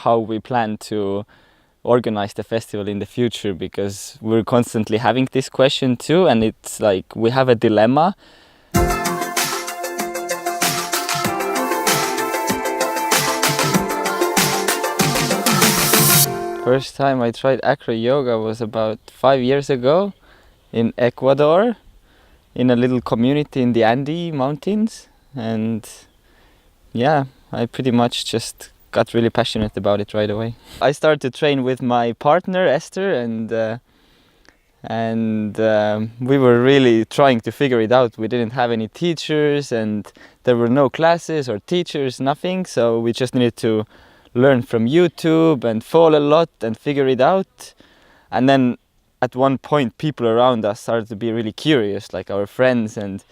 how we plan to organize the festival in the future, because we're constantly having this question too, and it's like we have a dilemma. First time I tried acro yoga was about 5 years ago in Ecuador, in a little community in the Andes mountains, and yeah, I pretty much just got really passionate about it right away. I started to train with my partner Ester, and we were really trying to figure it out. We didn't have any teachers and there were no classes or teachers, nothing, so we just needed to learn from YouTube and fall a lot and figure it out. And then at one point people around us started to be really curious, like our friends, and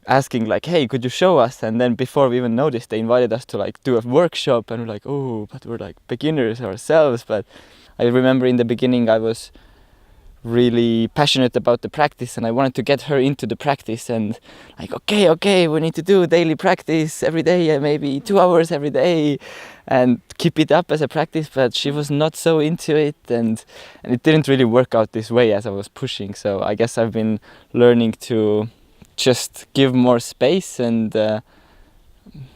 asking like, hey, could you show us? And then before we even noticed, they invited us to like do a workshop, and we're like, oh, but we're like beginners ourselves. But I remember in the beginning I was really passionate about the practice and I wanted to get her into the practice, and like, okay, we need to do daily practice every day, maybe 2 hours every day, and keep it up as a practice. But she was not so into it, and it didn't really work out this way as I was pushing. So I guess I've been learning to just give more space and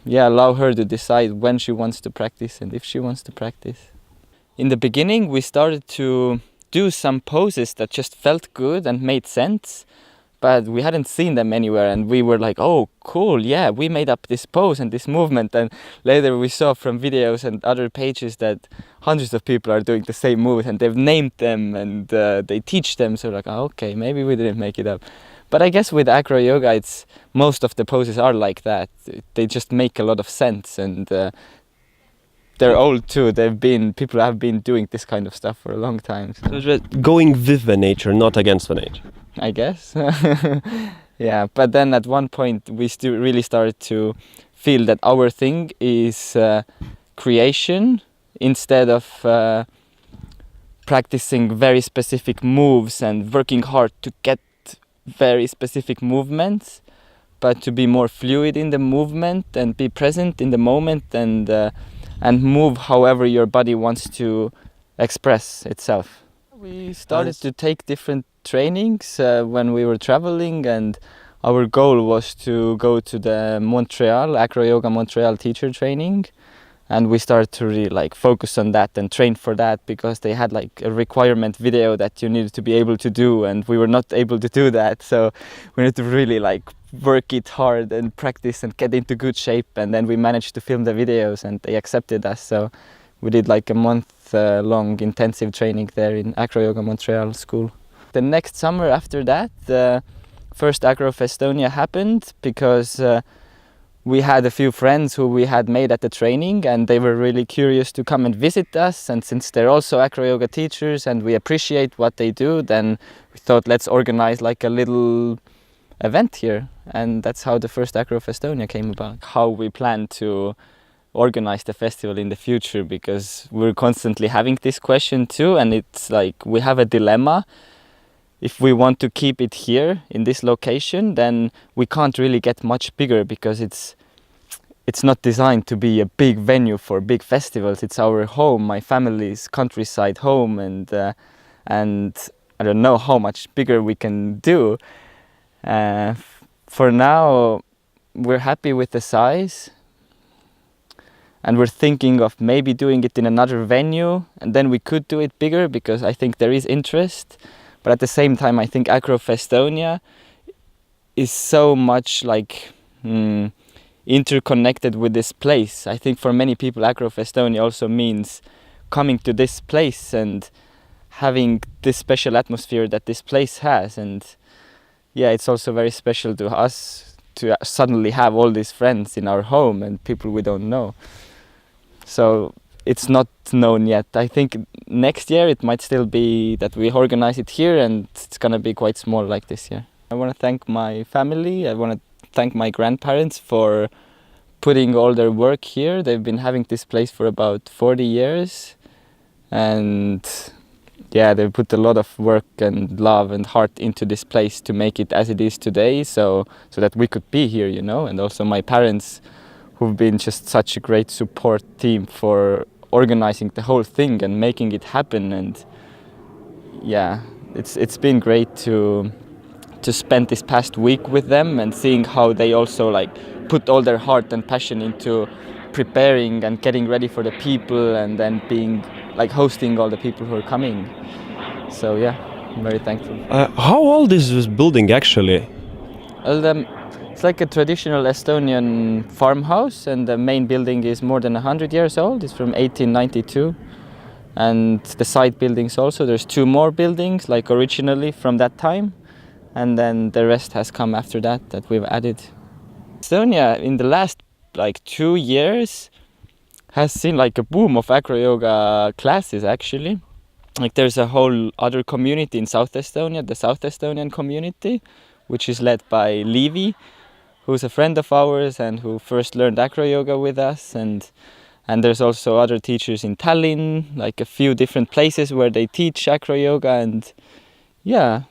allow her to decide when she wants to practice and if she wants to practice. In the beginning we started to do some poses that just felt good and made sense, but we hadn't seen them anywhere, and we were like, oh cool, yeah, we made up this pose and this movement. And later we saw from videos and other pages that hundreds of people are doing the same moves and they've named them and they teach them, so like, oh, okay, maybe we didn't make it up. But I guess with acro yoga, it's most of the poses are like that. They just make a lot of sense, and they're old too. People have been doing this kind of stuff for a long time. So it's just going with the nature, not against the nature, I guess. Yeah, but then at one point we still really started to feel that our thing is creation instead of practicing very specific moves and working hard to get very specific movements, but to be more fluid in the movement and be present in the moment and move however your body wants to express itself. We started to take different trainings when we were traveling, and our goal was to go to the Acro Yoga Montreal teacher training, and we started to really like focus on that and train for that, because they had like a requirement video that you needed to be able to do, and we were not able to do that, so we needed to really like work it hard and practice and get into good shape. And then we managed to film the videos and they accepted us, so we did like a month-long intensive training there in Acro Yoga Montreal school. The next summer after that, the first AcroFestonia happened, because we had a few friends who we had made at the training, and they were really curious to come and visit us. And since they're also acro yoga teachers and we appreciate what they do, then we thought, let's organize like a little event here. And that's how the first AcroFestonia came about. How we plan to organize the festival in the future, because we're constantly having this question too, and it's like we have a dilemma. If we want to keep it here in this location, then we can't really get much bigger, because it's not designed to be a big venue for big festivals. It's our home, my family's countryside home, and I don't know how much bigger we can do. For now, we're happy with the size, and we're thinking of maybe doing it in another venue, and then we could do it bigger, because I think there is interest. But at the same time, I think AcroFestonia is so much like interconnected with this place. I think for many people, AcroFestonia also means coming to this place and having this special atmosphere that this place has. And yeah, it's also very special to us to suddenly have all these friends in our home and people we don't know. So it's not known yet. I think next year it might still be that we organize it here, and it's gonna be quite small like this year. I want to thank my family. I want to thank my grandparents for putting all their work here. They've been having this place for about 40 years, and yeah, they put a lot of work and love and heart into this place to make it as it is today, so that we could be here, you know. And also my parents, who've been just such a great support team for organizing the whole thing and making it happen. And yeah, it's been great to spend this past week with them and seeing how they also like put all their heart and passion into preparing and getting ready for the people, and then being like hosting all the people who are coming. So yeah, I'm very thankful. How old is this building actually? Well, it's like a traditional Estonian farmhouse, and the main building is more than 100 years old. It's from 1892. And the side buildings also, there's 2 more buildings like originally from that time, and then the rest has come after that we've added. Estonia in the last like 2 years has seen like a boom of acro-yoga classes actually. Like there's a whole other community in South Estonia, the South Estonian community, which is led by Liivi, who's a friend of ours and who first learned acro-yoga with us. And there's also other teachers in Tallinn, like a few different places where they teach acro-yoga. And yeah,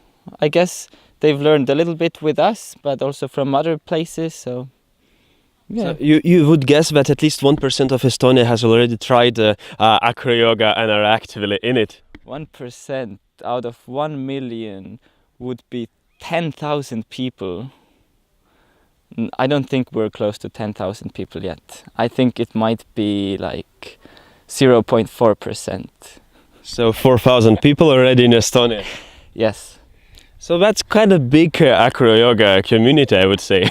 I guess they've learned a little bit with us, but also from other places. So yeah. So you would guess that at least 1% of Estonia has already tried acro-yoga and are actively in it. 1% out of 1 million would be 10,000 people. I don't think we're close to 10,000 people yet. I think it might be like 0.4%. So 4,000 people already in Estonia. Yes. So that's quite a big acro-yoga community, I would say.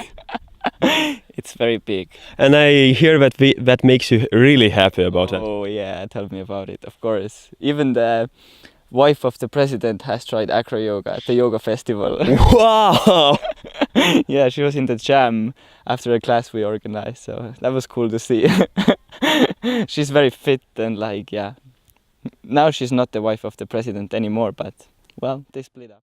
It's very big. And I hear that that makes you really happy about it. Oh yeah, tell me about it, of course. Even the wife of the president has tried acro-yoga at the yoga festival. Wow! Yeah, she was in the jam after a class we organized, so that was cool to see. She's very fit and like, yeah. Now she's not the wife of the president anymore, but well, they split up.